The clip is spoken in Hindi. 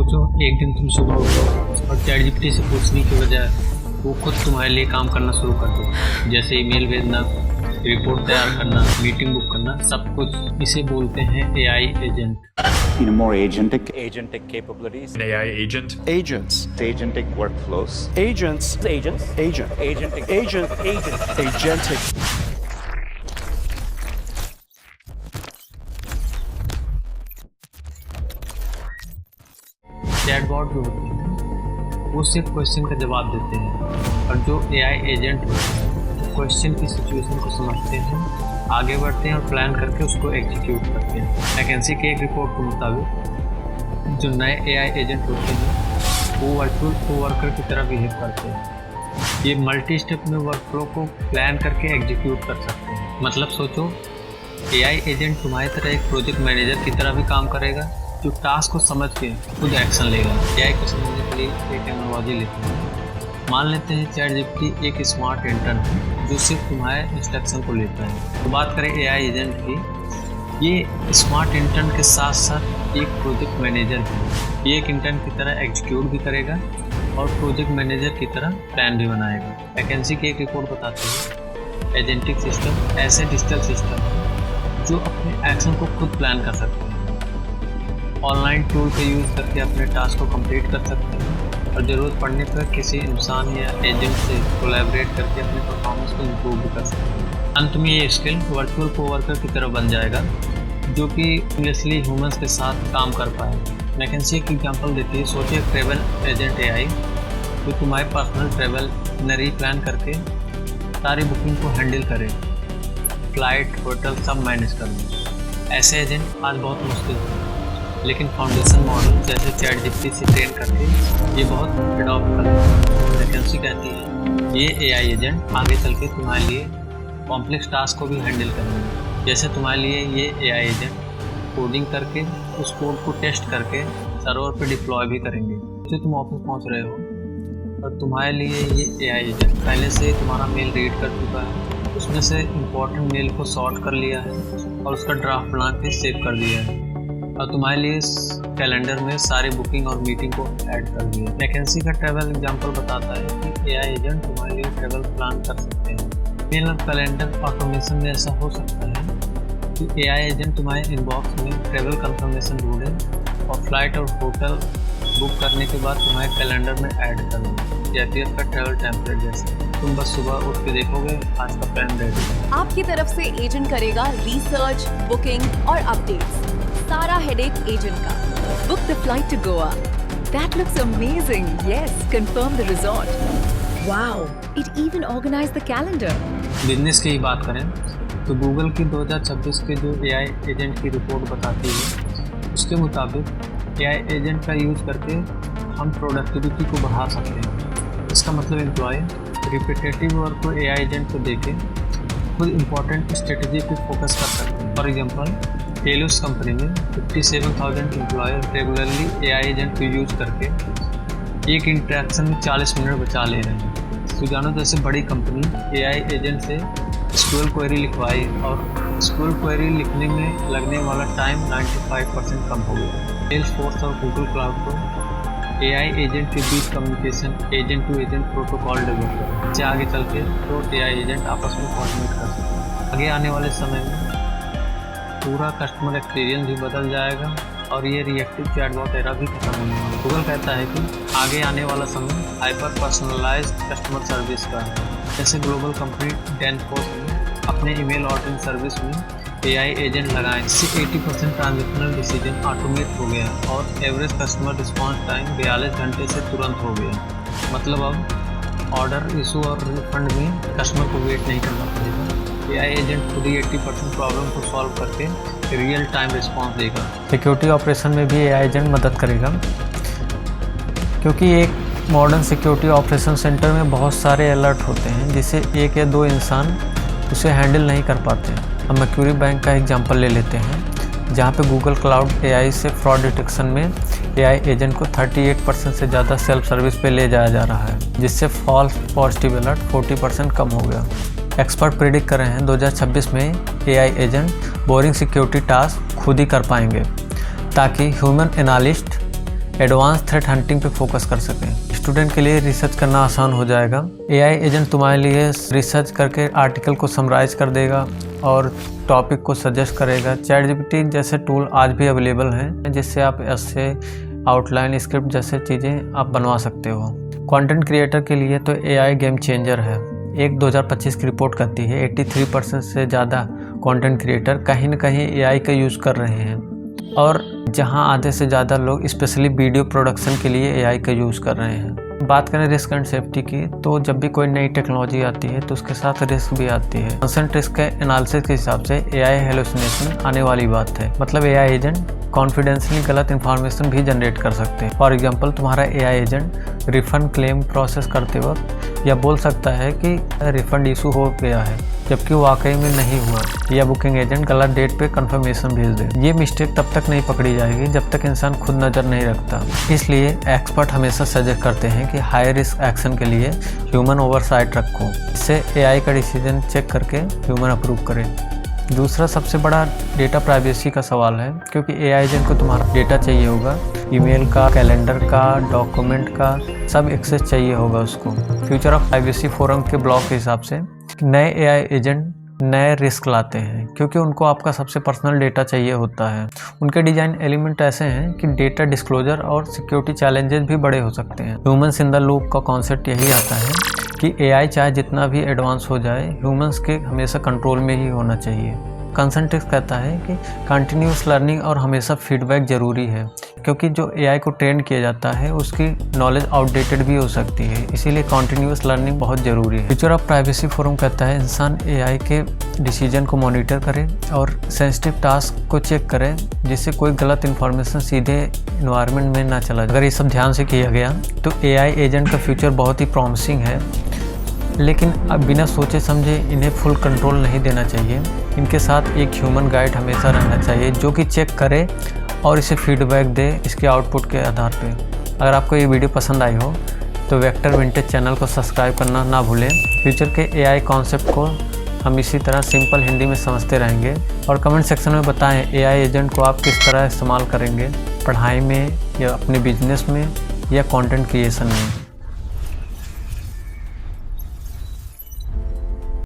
सोचो एक दिन तुम सुबह उठो और चैटजीपीटी से पूछने की बजाय वो खुद तुम्हारे लिए काम करना शुरू कर दो, जैसे ईमेल भेजना, रिपोर्ट तैयार करना, मीटिंग बुक करना, सब कुछ। इसे बोलते हैं AI agent. More agentic capabilities. An AI agent. Agents. Agentic workflows. Agents. Agentic. Agentic. Chatbot जो होते हैं वो सिर्फ क्वेश्चन का जवाब देते हैं, और जो एआई एजेंट होते हैं वो क्वेश्चन की सिचुएशन को समझते हैं, आगे बढ़ते हैं और प्लान करके उसको एग्जीक्यूट करते हैं। मैकेंसी के एक रिपोर्ट के मुताबिक जो नए एआई एजेंट होते हैं वो वर्चुअल कोवर्कर की तरह बिहेव करते हैं। ये मल्टी स्टेप में वर्कफ्लो को प्लान करके एग्जीक्यूट कर सकते हैं। मतलब सोचो, एआई एजेंट तुम्हारी तरह एक प्रोजेक्ट मैनेजर की तरह भी काम करेगा, जो टास्क को समझ के खुद एक्शन लेगा। एआई को समझने के लिए एक एनालॉजी लेते हैं। मान लेते हैं चैटजीपीटी एक स्मार्ट इंटर्न है जो सिर्फ तुम्हारे इंस्ट्रक्शन को लेता है। तो बात करें एआई एजेंट की, ये स्मार्ट इंटर्न के साथ साथ एक प्रोजेक्ट मैनेजर है। ये एक इंटर्न की तरह एग्जीक्यूट भी करेगा और प्रोजेक्ट मैनेजर की तरह प्लान भी बनाएगा। वैकेंसी की एक रिपोर्ट बताती है एजेंटिक सिस्टम ऐसे डिजिटल सिस्टम है जो अपने एक्शन को खुद प्लान कर सकते हैं, ऑनलाइन टूल का यूज़ करके अपने टास्क को कंप्लीट कर सकते हैं, और ज़रूरत पड़ने पर किसी इंसान या एजेंट से कोलैबोरेट करके अपने परफॉर्मेंस को इम्प्रूव भी कर सकते हैं। अंत में ये स्किल वर्चुअल कोवर्कर की तरह बन जाएगा जो कि सीमलेसली ह्यूमंस के साथ काम कर पाएगा। मैकेंसी एक एग्जांपल देती है। सोचिए ट्रैवल एजेंट एआई जो तुम्हारे पर्सनल ट्रैवल नरी प्लान करके सारी बुकिंग को हैंडल करे, फ्लाइट, होटल सब मैनेज करना। ऐसे एजेंट आज बहुत मुश्किल है, लेकिन फाउंडेशन मॉडल जैसे चैटजीपीटी से ट्रेन करके ये बहुत एडॉप्ट करते हैं। वैकेंसी कहती है ये एआई एजेंट आगे चल के तुम्हारे लिए कॉम्प्लेक्स टास्क को भी हैंडल करेंगे। जैसे तुम्हारे लिए ये एआई एजेंट कोडिंग करके उस कोड को टेस्ट करके सर्वर पे डिप्लॉय भी करेंगे। जो तुम ऑफिस पहुंच रहे हो और तुम्हारे लिए ये एआई एजेंट पहले से तुम्हारा मेल रीड कर चुका है, उसमें से इम्पोर्टेंट मेल को सॉर्ट कर लिया है और उसका ड्राफ्ट बना के सेव कर दिया है, और तुम्हारे लिए कैलेंडर में सारी बुकिंग और मीटिंग को ऐड कर दिया। वैकेंसी का ट्रैवल एग्जांपल बताता है कि एआई एजेंट तुम्हारे लिए ट्रैवल प्लान कर सकते हैं। मेल और कैलेंडर ऑटोमेशन में ऐसा हो सकता है कि एआई एजेंट तुम्हारे इनबॉक्स में ट्रैवल कंफर्मेशन ढूंढे और फ्लाइट और होटल बुक करने के बाद तुम्हारे कैलेंडर में ऐड कर दें, जैपियर का ट्रैवल टेम्पलेट जैसे। तुम बस सुबह उठ के देखोगे आज का प्लान रेडी है। आपकी तरफ से एजेंट करेगा रिसर्च, बुकिंग और अपडेट्स। सारा हेडेक एजेंट का। Book the flight to Goa. That looks amazing. Yes, confirm the resort. Wow, it even organized the calendar. Business की ही बात करें तो गूगल की 2026 के जो एआई एजेंट की रिपोर्ट बताती है उसके मुताबिक एआई एजेंट का यूज़ करके हम प्रोडक्टिविटी को बढ़ा सकते हैं। इसका मतलब एम्प्लॉय रिपीटेटिव वर्क को एआई एजेंट को देके खुद इम्पोर्टेंट स्ट्रेटजी पे फोकस कर सकते हैं। फॉर एग्जांपल टेलोस कंपनी में 57,000 एम्प्लॉयर रेगुलरली एआई एजेंट को यूज करके एक इंटरेक्शन में 40 मिनट बचा ले रहे हैं। तो जानो जैसे बड़ी कंपनी एआई एजेंट से SQL क्वेरी लिखवाई और SQL क्वेरी लिखने में लगने वाला टाइम 95% कम हो गया। सेल्सफोर्स और गूगल क्लाउड को एआई एजेंट के बीच communication agent to agent protocol develop करें, इससे आगे चल के तो एआई एजेंट आपस में कोऑर्डिनेट कर सकते हैं। आगे आने वाले समय में पूरा कस्टमर एक्सपीरियंस भी बदल जाएगा और ये रिएक्टिव चैटबॉट एरा भी खत्म होने वाला है। गूगल कहता है कि आगे आने वाला समय हाइपर पर्सनलाइज्ड कस्टमर सर्विस का है। जैसे ग्लोबल कंपनी डेनफोर्स ने अपने ईमेल ऑर्डरिंग सर्विस में एआई एजेंट लगाए, इससे 80% ट्रांजेक्शनल डिसीजन ऑटोमेट हो गया और एवरेज कस्टमर रिस्पॉन्स टाइम 42 घंटे से तुरंत हो गया। मतलब अब ऑर्डर इशू और रिफंड में कस्टमर को वेट नहीं करना पड़ेगा। एआई एजेंट खुद ही 80% प्रॉब्लम को सॉल्व करके रियल टाइम रिस्पॉन्स देगा। सिक्योरिटी ऑपरेशन में भी एआई एजेंट मदद करेगा, क्योंकि एक मॉडर्न सिक्योरिटी ऑपरेशन सेंटर में बहुत सारे अलर्ट होते हैं जिसे एक या दो इंसान उसे हैंडल नहीं कर पाते। अब मर्क्यूरी बैंक का एग्जांपल ले लेते हैं, जहां पे गूगल क्लाउड एआई से फ्रॉड डिटेक्शन में एआई एजेंट को 38% से ज़्यादा सेल्फ सर्विस पे ले जाया जा रहा है, जिससे फॉल्स पॉजिटिव अलर्ट 40% कम हो गया। एक्सपर्ट प्रेडिक्ट कर रहे हैं 2026 में AI agent boring security task खुद ही कर पाएंगे, ताकि human analyst advance threat hunting पे फोकस कर सकें। स्टूडेंट के लिए रिसर्च करना आसान हो जाएगा। AI एजेंट तुम्हारे लिए रिसर्च करके आर्टिकल को समराइज कर देगा और टॉपिक को सजेस्ट करेगा। ChatGPT जैसे टूल आज भी अवेलेबल हैं जिससे आप ऐसे आउटलाइन, स्क्रिप्ट जैसे चीज़ें आप बनवा सकते हो। कंटेंट क्रिएटर के लिए तो AI गेम चेंजर है। एक 2025 की रिपोर्ट कहती है 83% से ज़्यादा कंटेंट क्रिएटर कहीं न कहीं AI का यूज़ कर रहे हैं, और जहां आधे से ज़्यादा लोग स्पेशली वीडियो प्रोडक्शन के लिए AI का यूज़ कर रहे हैं। बात करें रिस्क एंड सेफ्टी की, तो जब भी कोई नई टेक्नोलॉजी आती है तो उसके साथ रिस्क भी आती है। कंसेंट रिस्क के एनालिसिस के हिसाब से AI हेलुसिनेशन आने वाली बात है। मतलब AI एजेंट कॉन्फिडेंशियली गलत इन्फॉर्मेशन भी जनरेट कर सकते हैं। फॉर एग्जांपल, तुम्हारा AI agent refund claim process करते वक्त या बोल सकता है कि रिफंड इशू हो गया है, जबकि वाकई में नहीं हुआ, या बुकिंग एजेंट गलत डेट पे कंफर्मेशन भेज दे। ये मिस्टेक तब तक नहीं पकड़ी जाएगी जब तक इंसान खुद नज़र नहीं रखता। इसलिए एक्सपर्ट हमेशा सजेस्ट करते हैं कि हाई रिस्क एक्शन के लिए ह्यूमन ओवरसाइट रखो। इससे AI का डिसीजन चेक करके ह्यूमन अप्रूव करे। दूसरा सबसे बड़ा डेटा प्राइवेसी का सवाल है, क्योंकि AI एजेंट को तुम्हारा डेटा चाहिए होगा, ईमेल का, कैलेंडर का, डॉक्यूमेंट का, सब एक्सेस चाहिए होगा उसको। फ्यूचर ऑफ प्राइवेसी फोरम के ब्लॉग के हिसाब से नए AI एजेंट नए रिस्क लाते हैं, क्योंकि उनको आपका सबसे पर्सनल डेटा चाहिए होता है। उनके डिजाइन एलिमेंट ऐसे हैं कि डेटा डिस्क्लोजर और सिक्योरिटी चैलेंजेस भी बड़े हो सकते हैं। ह्यूमंस इन द लूप का कॉन्सेप्ट यही आता है कि AI चाहे जितना भी एडवांस हो जाए, ह्यूमंस के हमेशा कंट्रोल में ही होना चाहिए। कंसेंट्रिक्स कहता है कि कंटिन्यूस लर्निंग और हमेशा फीडबैक ज़रूरी है, क्योंकि जो AI को ट्रेन किया जाता है उसकी नॉलेज आउटडेटेड भी हो सकती है, इसीलिए कंटिन्यूस लर्निंग बहुत ज़रूरी है। फ्यूचर ऑफ प्राइवेसी फोरम कहता है इंसान AI के डिसीजन को मॉनिटर करे और सेंसिटिव टास्क को चेक करे, जिससे कोई गलत इन्फॉर्मेशन सीधे इन्वायरमेंट में ना चला जाए। अगर ये सब ध्यान से किया गया तो AI एजेंट का फ्यूचर बहुत ही प्रॉमिसिंग है, लेकिन अब बिना सोचे समझे इन्हें फुल कंट्रोल नहीं देना चाहिए। इनके साथ एक ह्यूमन गाइड हमेशा रहना चाहिए, जो कि चेक करे और इसे फीडबैक दे इसके आउटपुट के आधार पे। अगर आपको ये वीडियो पसंद आई हो तो वेक्टर विंटेज चैनल को सब्सक्राइब करना ना भूलें। फ्यूचर के AI कॉन्सेप्ट को हम इसी तरह सिंपल हिंदी में समझते रहेंगे, और कमेंट सेक्शन में बताएं AI एजेंट को आप किस तरह इस्तेमाल करेंगे, पढ़ाई में या अपने बिजनेस में या कंटेंट क्रिएशन में।